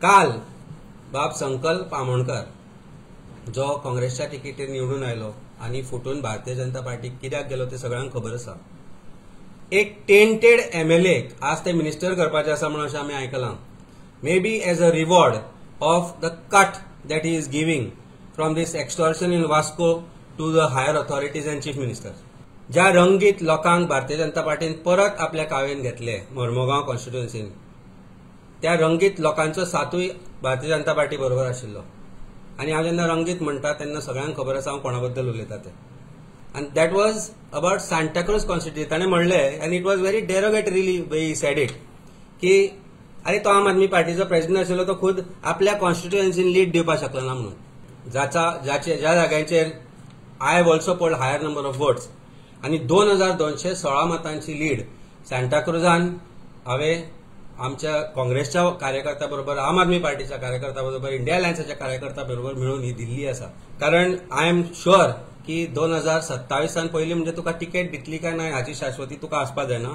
काल बाब संकल्प आमोणकर जो काँग्रेसच्या तिकेटीर निवडून आयलो आणि फुटून भारतीय जनता पार्टीक कित्याक गेलो ते सगळ्यांक खबर आसा. एक टेंटेड MLA आज ते मिनिस्टर करपाचे आसा म्हणून अशें आमी आयकलां. May be as a reward of the cut that he is giving from this extortion in Vasco to the higher authorities and chief minister. ज्या रंगीत लोकांक भारतीय जनता पार्टीन परत आपल्या कावेन घेतले मोर्मुगांव कॉन्स्टिट्युएन्सीन, त्या रंगीत लोकांचो साथूय भारतीय जनता पार्टी बरोबर आशिल्लो. आनी हांव जेन्ना रंगीत म्हणटा तेन्ना सगळ्यांक खबर आसा हांव कोणा बद्दल उलयता ते. आनी that was about Santacruz constituency. ताणें म्हणलें आनी it was very derogatorily we said it की अरे तो आम आदमी पार्टीचो प्रेसिडेंट आशिल्लो तो खुद आपल्या कॉन्स्टिट्युएन्सीन लीड दिवपाक शकलो ना म्हणून. ज्या जाग्यांचेर I have also polled higher number of votes आनी 2216 मतांची लीड सांताक्रुजान हांवें आमच्या काँग्रेसच्या कार्यकर्त्या बरोबर, आम आदमी पार्टीच्या कार्यकर्त्या बरोबर, इंडिया अलायन्साच्या कार्यकर्त्या बरोबर मिळून ही दिल्ली आसा. कारण आय एम शुअर की 2027 पयलीं म्हणजे तुका तिकेट दितली काय ना हाची शाश्वती तुका आसपाक जायना.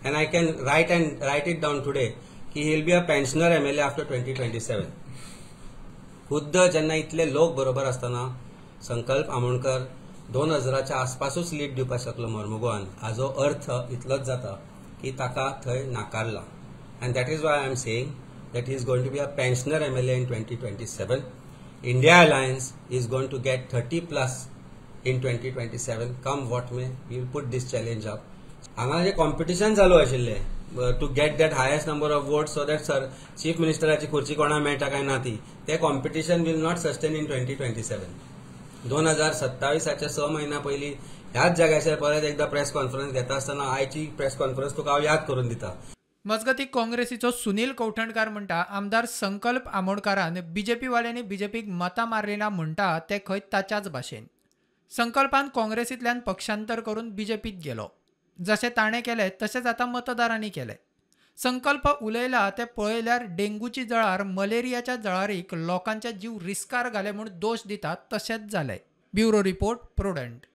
And I can write it down today की he will be a pensioner MLA after 2027. खुद्द जेन्ना इतले लोक बरोबर आसतना संकल्प आमोणकर 2000च्या आसपासूच लीड दिवपाक शकलो मोर्मुगांवान, हाजो अर्थ इतलोच जाता की ताका थंय नाकारला. And that is why I am saying that he is going to be a pensioner MLA in 2027. India Alliance is going to get 30 plus in 2027. Come what may, we will put this challenge up. हांगा जे competition चालू आशिल्ले to get that highest number of votes so that chief मिनिस्टराची खुर्ची कोणाक मेळटा काय ना ती, ते competition will not sustain in 2027. 2027च्या 6 म्हयन्या पयलीं ह्याच जाग्याचेर परत एकदा प्रेस कॉन्फरन्स घेता आसतना आयची प्रेस कॉन्फरन्स तुका हांव याद करून दिता. मजगती काँग्रेसीचो सुनील कौठणकार म्हणटा आमदार संकल्प आमोणकारान BJP वाल्यांनी BJPक मतां मारली ना म्हणटा ते खंय ताच्याच भाशेन. संकल्पान काँग्रेसींतल्यान पक्षांतर करून BJPत गेलो. जशें ताणें केलें तशेंच आतां मतदारांनी केलें. संकल्प उलयला ते पळयल्यार डेंगूची जळार मलेरियाच्या जळारीक लोकांचे जीव रिस्कार घाले म्हूण दोश दितात तशेंच जालें. Bureau report prudent.